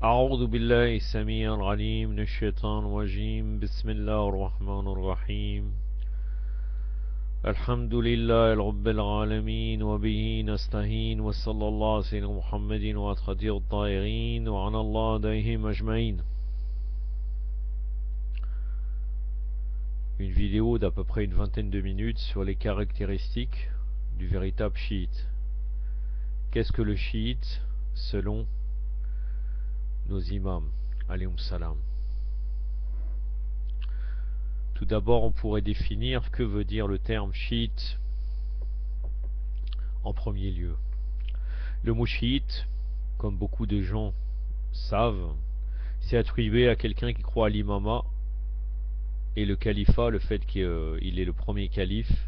أعوذ بالله السميع العليم من الشيطان الرجيم بسم الله الرحمن الرحيم الحمد لله رب العالمين وبه نستعين وصلى الله على سيدنا محمد وعلى الطاهرين وعلى الله عليهم أجمعين. Une vidéo d'à peu près une vingtaine de minutes sur les caractéristiques du véritable chiite. Qu'est-ce que le chiite selon nos imams, alayhum salam. Tout d'abord, on pourrait définir que veut dire le terme chiite en premier lieu. Le mot chiite, comme beaucoup de gens savent, c'est attribué à quelqu'un qui croit à l'imama et le califat, le fait qu'il est le premier calife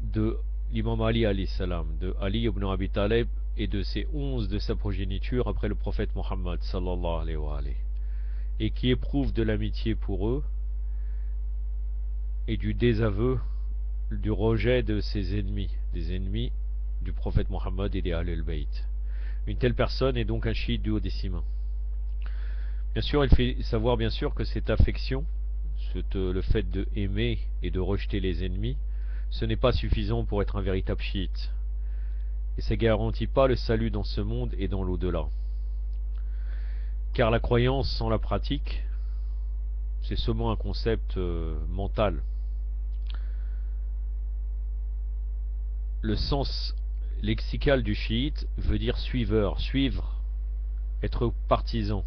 de l'imam Ali alayhi salam, de Ali ibn Abi Talib et de ses 11 de sa progéniture après le prophète Mohammed sallallahu alayhi wa alayhi, et qui éprouve de l'amitié pour eux et du désaveu, du rejet de ses ennemis, des ennemis du prophète Mohammed et des Ahl al-Bayt. Une telle personne est donc un chiite du duodécimain. Bien sûr, il fait savoir bien sûr que cette affection, le fait de aimer et de rejeter les ennemis, ce n'est pas suffisant pour être un véritable chiite. Et ça ne garantit pas le salut dans ce monde et dans l'au-delà. Car la croyance sans la pratique, c'est seulement un concept mental. Le sens lexical du chiite veut dire suiveur, suivre, être partisan.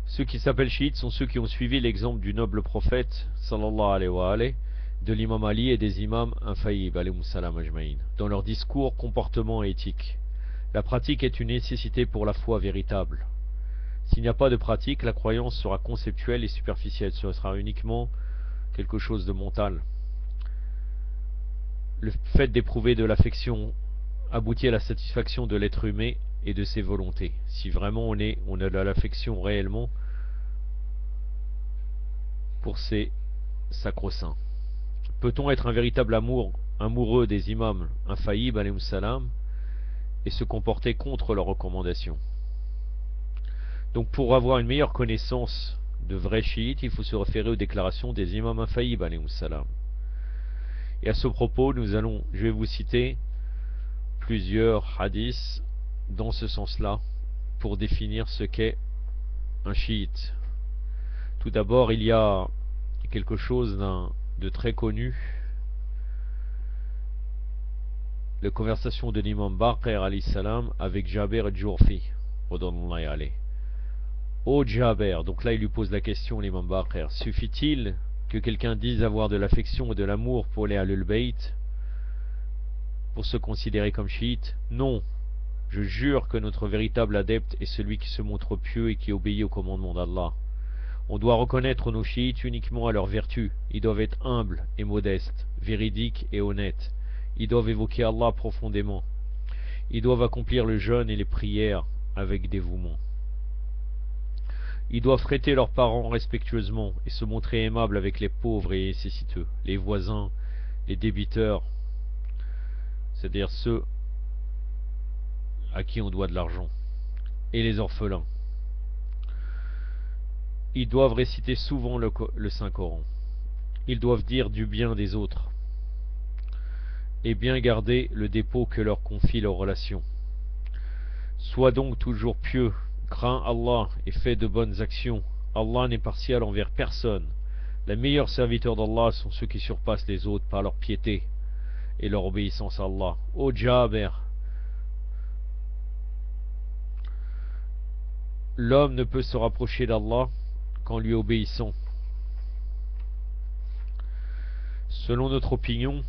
Ceux qui s'appellent chiites sont ceux qui ont suivi l'exemple du noble prophète sallallahu alayhi wa alayhi, de l'imam Ali et des imams infaillibles alayhum salam ajmaïn, dans leur discours, comportement et éthique. La pratique est une nécessité pour la foi véritable. S'il n'y a pas de pratique, la croyance sera conceptuelle et superficielle, ce sera uniquement quelque chose de mental. Le fait d'éprouver de l'affection aboutit à la satisfaction de l'être humain et de ses volontés. Si vraiment on a de l'affection réellement pour ses sacro-saints. Peut-on être un véritable amoureux des imams infaillibles alayhim salam et se comporter contre leurs recommandations? Donc pour avoir une meilleure connaissance de vrais chiites, il faut se référer aux déclarations des imams infaillibles alayhim salam. Et à ce propos, je vais vous citer plusieurs hadiths dans ce sens-là pour définir ce qu'est un chiite. Tout d'abord, il y a quelque chose de très connu, la conversation de l'imam Baqir alayhi salam avec Jabir al-Jurfi. Ô Jabir, donc là il lui pose la question, l'imam Baqir, suffit-il que quelqu'un dise avoir de l'affection et de l'amour pour les Ahlul Bayt pour se considérer comme chiite? Non, je jure que notre véritable adepte est celui qui se montre pieux et qui obéit au commandement d'Allah. On doit reconnaître nos chiites uniquement à leurs vertus. Ils doivent être humbles et modestes, véridiques et honnêtes. Ils doivent évoquer Allah profondément. Ils doivent accomplir le jeûne et les prières avec dévouement. Ils doivent traiter leurs parents respectueusement et se montrer aimables avec les pauvres et nécessiteux, les voisins, les débiteurs, c'est-à-dire ceux à qui on doit de l'argent, et les orphelins. Ils doivent réciter souvent le Saint-Coran. Ils doivent dire du bien des autres et bien garder le dépôt que leur confie leur relation. Sois donc toujours pieux, crains Allah et fais de bonnes actions. Allah n'est partial envers personne. Les meilleurs serviteurs d'Allah sont ceux qui surpassent les autres par leur piété et leur obéissance à Allah. Ô Jabir, l'homme ne peut se rapprocher d'Allah qu'en lui obéissant. Selon notre opinion,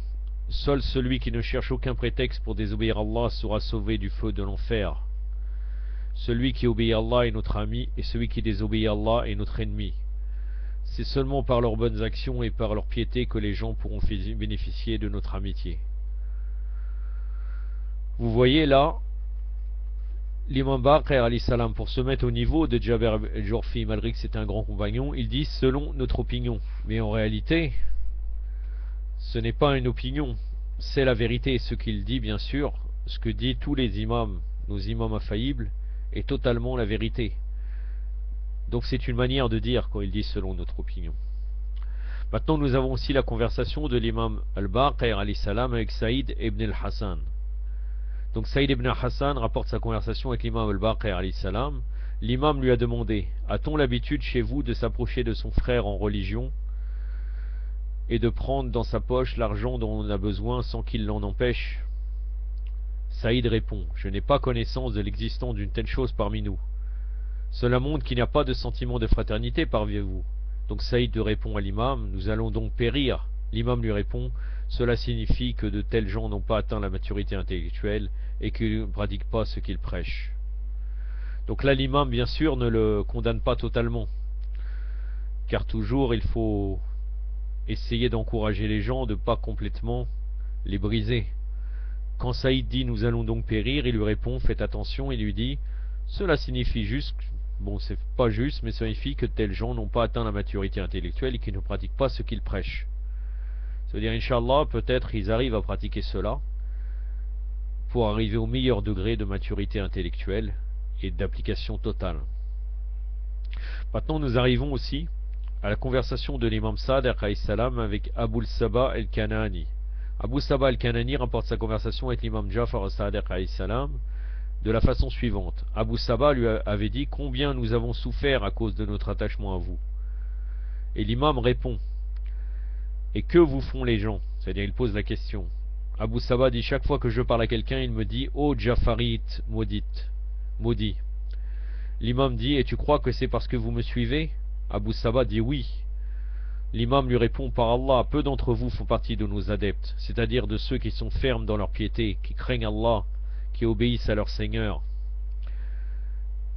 seul celui qui ne cherche aucun prétexte pour désobéir à Allah sera sauvé du feu de l'enfer. Celui qui obéit à Allah est notre ami, et celui qui désobéit à Allah est notre ennemi. C'est seulement par leurs bonnes actions et par leur piété que les gens pourront bénéficier de notre amitié. Vous voyez là, l'imam Baqir alayhi salam, pour se mettre au niveau de Jabir al-Jurfi, malgré que c'est un grand compagnon, il dit selon notre opinion. Mais en réalité, ce n'est pas une opinion, c'est la vérité. Ce qu'il dit, bien sûr, ce que disent tous les imams, nos imams infaillibles, est totalement la vérité. Donc c'est une manière de dire quand ils disent selon notre opinion. Maintenant nous avons aussi la conversation de l'imam al-Baqir alayhi salam avec Saïd ibn al-Hassan. Donc Saïd ibn al-Hassan rapporte sa conversation avec l'imam al-Baqir alayhi salam. L'imam lui a demandé: a-t-on l'habitude chez vous de s'approcher de son frère en religion et de prendre dans sa poche l'argent dont on a besoin sans qu'il l'en empêche? Saïd répond: je n'ai pas connaissance de l'existence d'une telle chose parmi nous. Cela montre qu'il n'y a pas de sentiment de fraternité parmi vous. Donc Saïd répond à l'imam: nous allons donc périr. L'imam lui répond: cela signifie que de tels gens n'ont pas atteint la maturité intellectuelle et qu'ils ne pratiquent pas ce qu'ils prêchent. Donc là l'imam bien sûr ne le condamne pas totalement, car toujours il faut essayer d'encourager les gens, de ne pas complètement les briser. Quand Saïd dit nous allons donc périr, il lui répond: faites attention. Il lui dit: cela signifie juste, bon c'est pas juste, mais ça signifie que tels gens n'ont pas atteint la maturité intellectuelle et qu'ils ne pratiquent pas ce qu'ils prêchent. Ça veut dire, Inch'Allah, peut-être ils arrivent à pratiquer cela pour arriver au meilleur degré de maturité intellectuelle et d'application totale. Maintenant nous arrivons aussi à la conversation de l'imam Sadiq alayhi salam avec Abu Saba al-Kanani. Abu Saba al-Kanani rapporte sa conversation avec l'imam Jafar al-Sadiq alayhi salam de la façon suivante. Abu Saba lui avait dit: combien nous avons souffert à cause de notre attachement à vous. Et l'imam répond: et que vous font les gens? C'est-à-dire il pose la question. Abu Saba dit: chaque fois que je parle à quelqu'un, il me dit: ô Jafarit maudit. L'imam dit: et tu crois que c'est parce que vous me suivez? Abu Saba dit: oui. L'imam lui répond: par Allah, peu d'entre vous font partie de nos adeptes, c'est-à-dire de ceux qui sont fermes dans leur piété, qui craignent Allah, qui obéissent à leur Seigneur,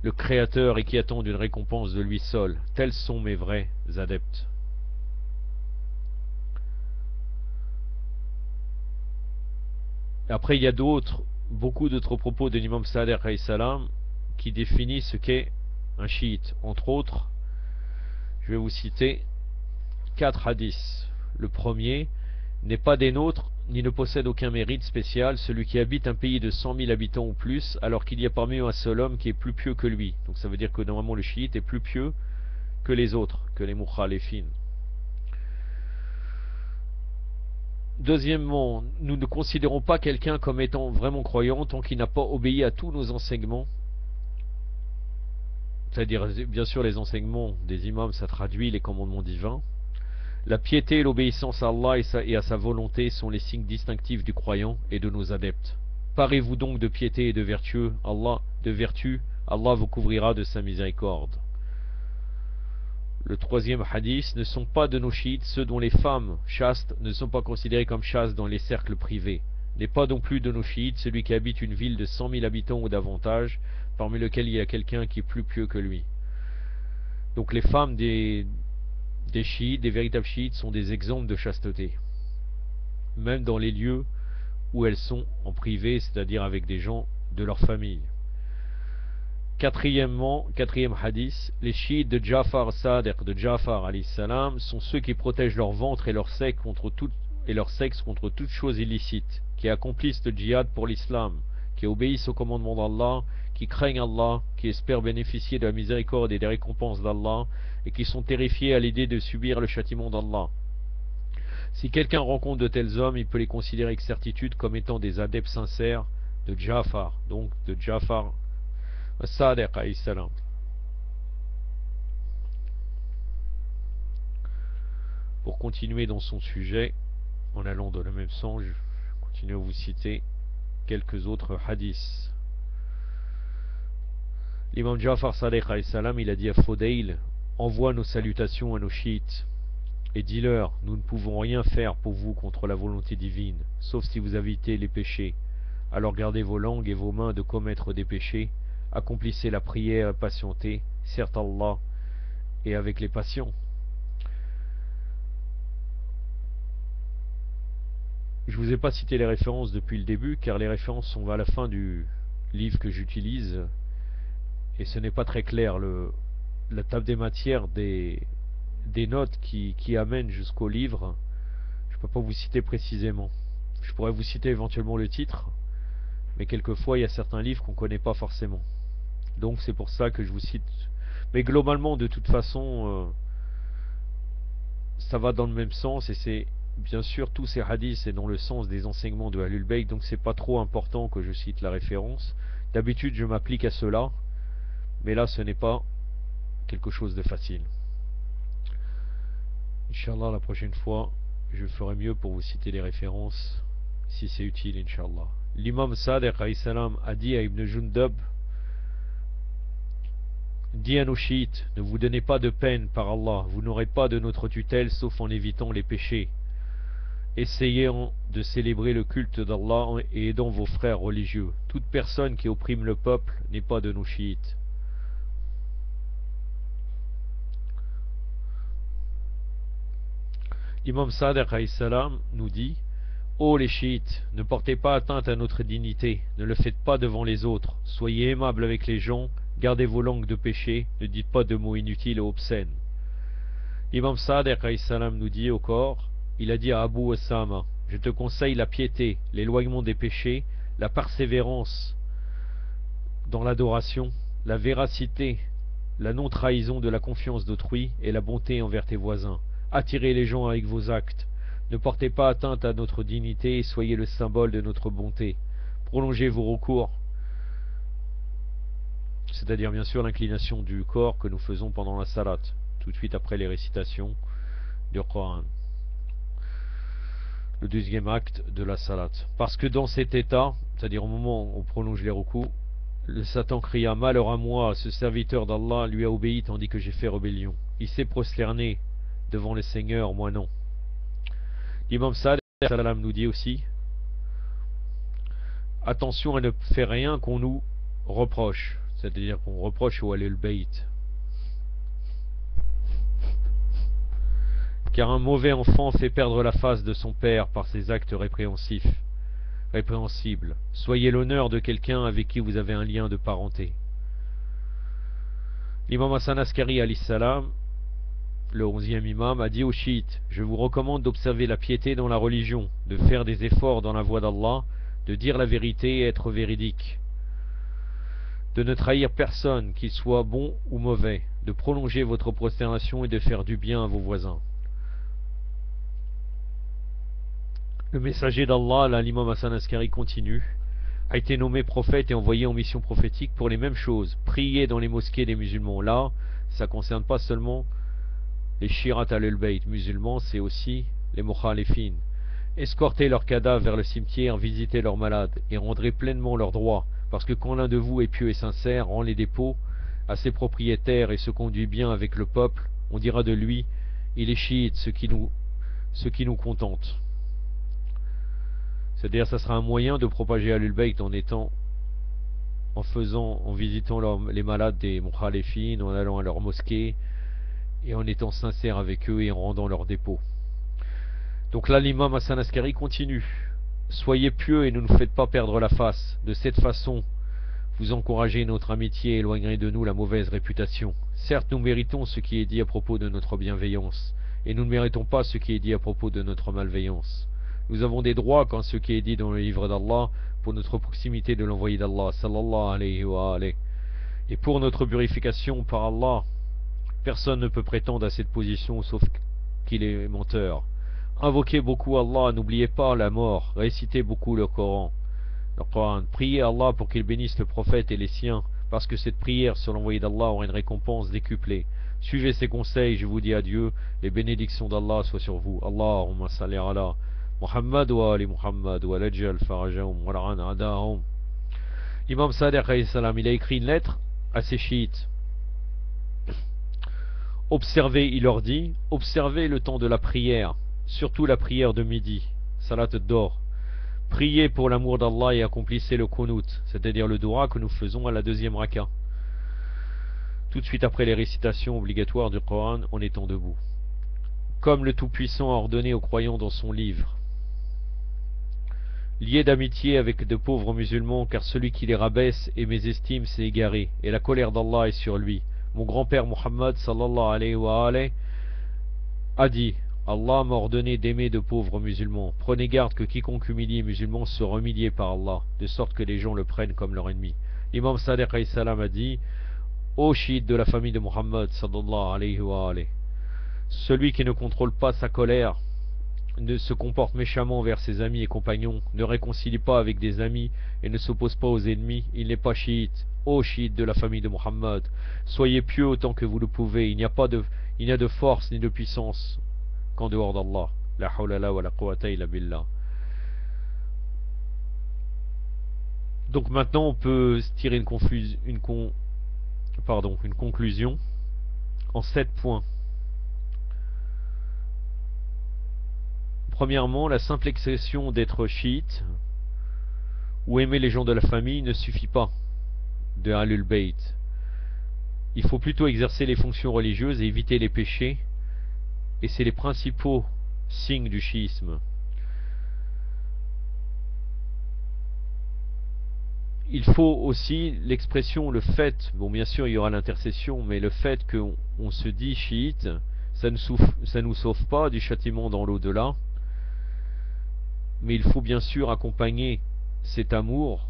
le Créateur, et qui attendent une récompense de lui seul. Tels sont mes vrais adeptes. Après il y a beaucoup d'autres propos de l'imam Sadiq alayhi salam qui définissent ce qu'est un chiite. Entre autres, je vais vous citer 4 hadiths. Le premier: n'est pas des nôtres, ni ne possède aucun mérite spécial celui qui habite un pays de 100 000 habitants ou plus, alors qu'il y a parmi eux un seul homme qui est plus pieux que lui. Donc ça veut dire que normalement le chiite est plus pieux que les autres, que les mukhalifin. Deuxièmement, nous ne considérons pas quelqu'un comme étant vraiment croyant tant qu'il n'a pas obéi à tous nos enseignements. C'est-à-dire, bien sûr, les enseignements des imams, ça traduit les commandements divins. La piété et l'obéissance à Allah et à sa volonté sont les signes distinctifs du croyant et de nos adeptes. Parez-vous donc de piété et de vertu, Allah vous couvrira de sa miséricorde. Le troisième hadith: ne sont pas de nos chiites ceux dont les femmes chastes ne sont pas considérées comme chastes dans les cercles privés. N'est pas non plus de nos chiites celui qui habite une ville de 100 000 habitants ou davantage, parmi lesquels il y a quelqu'un qui est plus pieux que lui. Donc les femmes des chiites, des véritables chiites, sont des exemples de chasteté, même dans les lieux où elles sont en privé, c'est-à-dire avec des gens de leur famille. Quatrième hadith: les chiites de Jafar Sadiq, de Jafar alayhi salam, sont ceux qui protègent leur ventre et leur sexe contre toute chose illicite, qui accomplissent le djihad pour l'islam, qui obéissent au commandement d'Allah, qui craignent Allah, qui espèrent bénéficier de la miséricorde et des récompenses d'Allah, et qui sont terrifiés à l'idée de subir le châtiment d'Allah. Si quelqu'un rencontre de tels hommes, il peut les considérer avec certitude comme étant des adeptes sincères de Jafar, donc de Jafar Sadiq alayhi salam. Pour continuer dans son sujet, en allant dans le même sens, je continue à vous citer quelques autres hadiths. L'imam Jafar Sadiq alayhi salam, il a dit à Fodayl: envoie nos salutations à nos chiites et dis-leur: nous ne pouvons rien faire pour vous contre la volonté divine, sauf si vous évitez les péchés. Alors gardez vos langues et vos mains de commettre des péchés, accomplissez la prière et patientez, certes Allah est avec les patients. Je vous ai pas cité les références depuis le début, car les références sont à la fin du livre que j'utilise, et ce n'est pas très clair. La table des matières des notes qui amènent jusqu'au livre, je ne peux pas vous citer précisément. Je pourrais vous citer éventuellement le titre, mais quelquefois il y a certains livres qu'on ne connaît pas forcément. Donc c'est pour ça que je vous cite. Mais globalement, de toute façon, ça va dans le même sens, et c'est bien sûr tous ces hadiths, c'est dans le sens des enseignements de Ahlul Bayt, donc c'est pas trop important que je cite la référence. D'habitude je m'applique à cela, mais là ce n'est pas quelque chose de facile. Inch'Allah, la prochaine fois je ferai mieux pour vous citer les références si c'est utile, Inch'Allah. L'imam Sadiq alayhi salam a dit à Ibn Jundab: dis à nos chiites, ne vous donnez pas de peine par Allah, vous n'aurez pas de notre tutelle sauf en évitant les péchés. Essayez de célébrer le culte d'Allah et aidant vos frères religieux. Toute personne qui opprime le peuple n'est pas de nos chiites. L'imam Sadiq alayhi salam nous dit: ô les chiites, ne portez pas atteinte à notre dignité, ne le faites pas devant les autres, soyez aimables avec les gens, gardez vos langues de péché, ne dites pas de mots inutiles et obscènes. L'imam Sadiq alayhi salam nous dit encore, il a dit à Abu Osama: je te conseille la piété, l'éloignement des péchés, la persévérance dans l'adoration, la véracité, la non-trahison de la confiance d'autrui et la bonté envers tes voisins. Attirez les gens avec vos actes. Ne portez pas atteinte à notre dignité et soyez le symbole de notre bonté. Prolongez vos recours, c'est-à-dire bien sûr l'inclination du corps que nous faisons pendant la salat, tout de suite après les récitations du Coran. Le deuxième acte de la salat. Parce que dans cet état, c'est-à-dire au moment où on prolonge les recours, le Satan cria: malheur à moi, ce serviteur d'Allah lui a obéi tandis que j'ai fait rébellion. Il s'est prosterné devant le Seigneur, moi non. L'imam Sadiq salam nous dit aussi: attention à ne faire rien qu'on nous reproche, c'est-à-dire qu'on reproche au Ahlul Bayt. Car un mauvais enfant fait perdre la face de son père par ses actes répréhensibles. Soyez l'honneur de quelqu'un avec qui vous avez un lien de parenté. L'imam Hassan Askari alayhi salam, le 11e imam, a dit aux chiites: je vous recommande d'observer la piété dans la religion, de faire des efforts dans la voie d'Allah, de dire la vérité et être véridique, de ne trahir personne, qu'il soit bon ou mauvais, de prolonger votre prosternation et de faire du bien à vos voisins. Le messager d'Allah, l'imam Hassan Askari, continue, a été nommé prophète et envoyé en mission prophétique pour les mêmes choses. Prier dans les mosquées des musulmans. Là, ça ne concerne pas seulement les Shirat al-Bayt musulmans, c'est aussi les Mukhalifin. Escortez leurs cadavres vers le cimetière, visitez leurs malades et rendrez pleinement leurs droits, parce que quand l'un de vous est pieux et sincère, rend les dépôts à ses propriétaires et se conduit bien avec le peuple, on dira de lui: il est chiite, ce qui nous contente. C'est-à-dire, ça sera un moyen de propager Ahlul Bayt en visitant les malades des Mukhalifin, en allant à leur mosquée et en étant sincère avec eux et en rendant leurs dépôts. Donc là, l'imam Hassan Askari continue: soyez pieux et ne nous faites pas perdre la face. De cette façon, vous encouragez notre amitié et éloignerez de nous la mauvaise réputation. Certes, nous méritons ce qui est dit à propos de notre bienveillance, et nous ne méritons pas ce qui est dit à propos de notre malveillance. Nous avons des droits quand ce qui est dit dans le livre d'Allah, pour notre proximité de l'envoyé d'Allah, sallallahu alayhi wa alayhi, et pour notre purification par Allah. Personne ne peut prétendre à cette position sauf qu'il est menteur. Invoquez beaucoup Allah, n'oubliez pas la mort, récitez beaucoup le Coran. Priez Allah pour qu'il bénisse le prophète et les siens, parce que cette prière sur l'envoyé d'Allah aura une récompense décuplée. Suivez ses conseils, je vous dis adieu, les bénédictions d'Allah soient sur vous. Allahumma salli ala Muhammad wa ali Muhammad wa lajal farajahum wa la'an adahum. L'imam Sadiq alayhi salam, il a écrit une lettre à ses chiites. Observez, il leur dit, observez le temps de la prière, surtout la prière de midi, salat d'or. Priez pour l'amour d'Allah et accomplissez le qunut, c'est-à-dire le dua que nous faisons à la deuxième raka, tout de suite après les récitations obligatoires du Coran en étant debout, comme le Tout-Puissant a ordonné aux croyants dans son livre. Liés d'amitié avec de pauvres musulmans, car celui qui les rabaisse et mésestime s'est égaré, et la colère d'Allah est sur lui. Mon grand-père Muhammad sallallahu alayhi wa alayhi a dit: Allah m'a ordonné d'aimer de pauvres musulmans. Prenez garde que quiconque humilie les musulmans sera humilié par Allah, de sorte que les gens le prennent comme leur ennemi. L'imam Sadiq alayhi salam a dit: ô chiite de la famille de Muhammad sallallahu alayhi wa alayhi, celui qui ne contrôle pas sa colère, ne se comporte méchamment envers ses amis et compagnons, ne réconcilie pas avec des amis et ne s'oppose pas aux ennemis, il n'est pas chiite. Ô chiite de la famille de Muhammad, soyez pieux autant que vous le pouvez, il n'y a de force ni de puissance qu'en dehors d'Allah. La hawla wa la quwwata illa billah. Donc maintenant on peut tirer une conclusion en 7 points. Premièrement, la simple expression d'être chiite ou aimer les gens de la famille ne suffit pas de Ahlul Bayt. Il faut plutôt exercer les fonctions religieuses et éviter les péchés, et c'est les principaux signes du chiisme. Il faut aussi l'expression, le fait, bon bien sûr il y aura l'intercession, mais le fait qu'on se dit chiite, ça nous sauve pas du châtiment dans l'au-delà, mais il faut bien sûr accompagner cet amour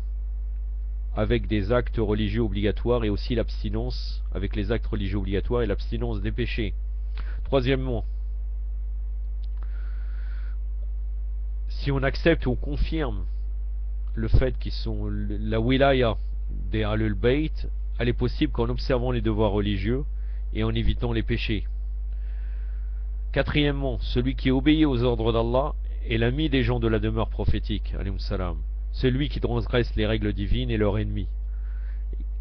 avec des actes religieux obligatoires et aussi l'abstinence, avec les actes religieux obligatoires et l'abstinence des péchés. Troisièmement, si on accepte ou on confirme le fait qu'ils sont la wilaya des Ahlul Bayt, elle est possible qu'en observant les devoirs religieux et en évitant les péchés. Quatrièmement, celui qui obéit aux ordres d'Allah est l'ami des gens de la demeure prophétique, alayhim salam. Celui qui transgresse les règles divines est leur ennemi,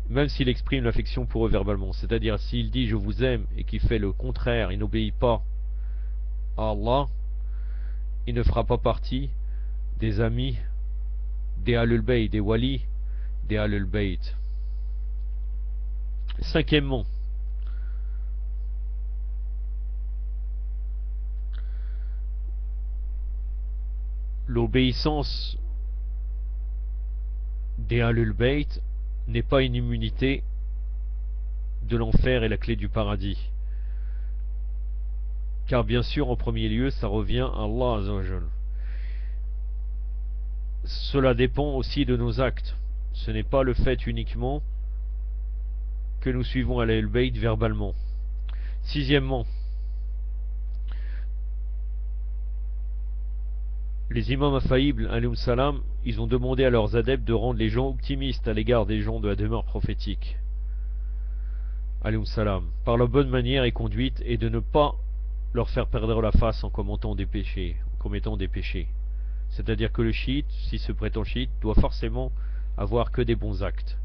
même s'il exprime l'affection pour eux verbalement. C'est-à-dire, s'il dit je vous aime et qu'il fait le contraire, il n'obéit pas à Allah, il ne fera pas partie des amis des Ahlul Bayt, des Wali des Ahlul Bayt. Cinquièmement, l'obéissance des Ahlul Bayt n'est pas une immunité de l'enfer et la clé du paradis. Car bien sûr, en premier lieu, ça revient à Allah Azza wa Jal. Cela dépend aussi de nos actes. Ce n'est pas le fait uniquement que nous suivons Ahlul Bayt verbalement. Sixièmement, les imams infaillibles, alayhim salam, ils ont demandé à leurs adeptes de rendre les gens optimistes à l'égard des gens de la demeure prophétique, alayhim salam, par la bonne manière et conduite, et de ne pas leur faire perdre la face en commettant des péchés. C'est-à-dire que le chiite, s'il se prétend chiite, doit forcément avoir que des bons actes.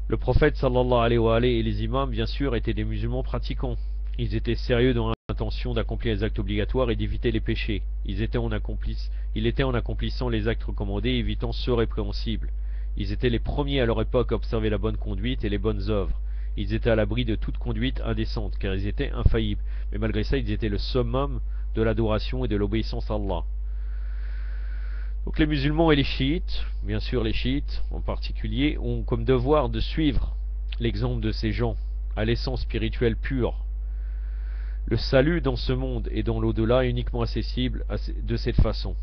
Le prophète sallallahu alayhi wa alayhi et les imams, bien sûr, étaient des musulmans pratiquants. Ils étaient sérieux dans l'intention d'accomplir les actes obligatoires et d'éviter les péchés. Il était en accomplissant les actes recommandés et évitant ceux répréhensibles. Ils étaient les premiers à leur époque à observer la bonne conduite et les bonnes œuvres. Ils étaient à l'abri de toute conduite indécente, car ils étaient infaillibles. Mais malgré ça, ils étaient le summum de l'adoration et de l'obéissance à Allah. Donc les musulmans et les chiites, bien sûr les chiites en particulier, ont comme devoir de suivre l'exemple de ces gens à l'essence spirituelle pure. Le salut dans ce monde et dans l'au-delà est uniquement accessible de cette façon.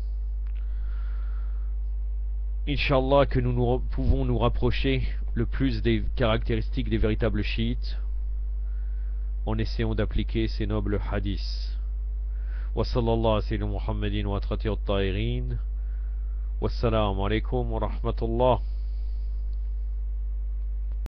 Inch'Allah que nous pouvons nous rapprocher le plus des caractéristiques des véritables chiites en essayant d'appliquer ces nobles hadiths. Wa sallallahu alayhi wa Muhammadin wa atrati at-tahirin. Wassalamu alaikum wa rahmatullah.